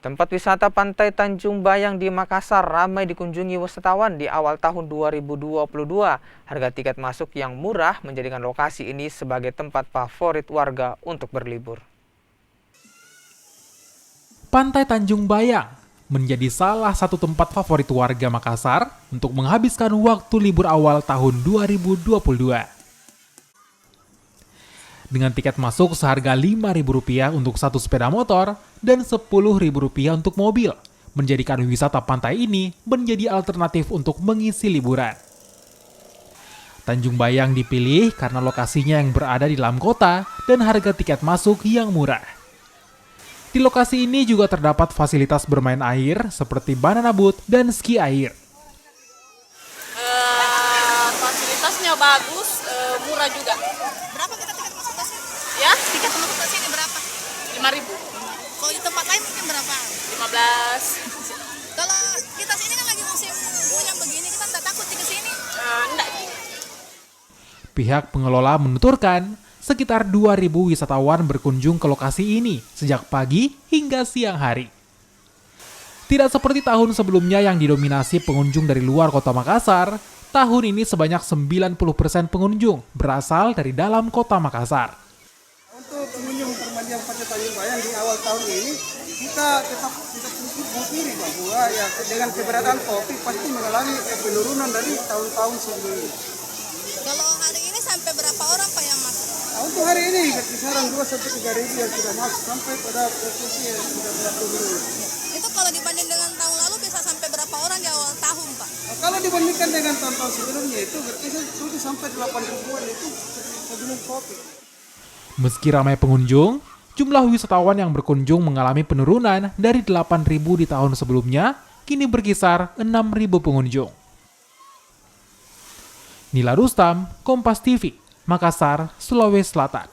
Tempat wisata Pantai Tanjung Bayang di Makassar ramai dikunjungi wisatawan di awal tahun 2022. Harga tiket masuk yang murah menjadikan lokasi ini sebagai tempat favorit warga untuk berlibur. Pantai Tanjung Bayang menjadi salah satu tempat favorit warga Makassar untuk menghabiskan waktu libur awal tahun 2022. Dengan tiket masuk seharga Rp5.000 untuk satu sepeda motor dan Rp10.000 untuk mobil, menjadikan wisata pantai ini menjadi alternatif untuk mengisi liburan. Tanjung Bayang dipilih karena lokasinya yang berada di dalam kota dan harga tiket masuk yang murah. Di lokasi ini juga terdapat fasilitas bermain air seperti banana boat dan ski air. Fasilitasnya bagus, murah juga. Berapa kita tiket masuk ke sini? Ya, Tiket masuk ke sini berapa? 5.000, Kalau di tempat lain mungkin berapa? 15. Kalau kita sini kan lagi musim hujan begini, kita nggak takut di sini. Enggak. Pihak pengelola menuturkan, sekitar 2.000 wisatawan berkunjung ke lokasi ini sejak pagi hingga siang hari. Tidak seperti tahun sebelumnya yang didominasi pengunjung dari luar kota Makassar, tahun ini sebanyak 90% pengunjung berasal dari dalam kota Makassar. Untuk pengunjung permandian Pantai Tanjung Bayang di awal tahun ini, kita tetap memikiri bahwa ya dengan keberadaan Covid pasti mengalami penurunan dari tahun-tahun sebelumnya. Kalau hari ini sampai berapa orang Pak yang masuk? Nah, untuk hari ini kisaran 2-3 ribu yang sudah masuk sampai pada posisi yang sudah turun. Itu kalau dibanding dengan tahun lalu bisa sampai berapa orang di awal tahun Pak? Nah, kalau dibandingkan dengan tahun-tahun sebelumnya itu berkisar 7 sampai 8 ribuan itu sebelum Covid. Meski ramai pengunjung, jumlah wisatawan yang berkunjung mengalami penurunan dari 8.000 di tahun sebelumnya, kini berkisar 6.000 pengunjung. Nila Rustam, Kompas TV, Makassar, Sulawesi Selatan.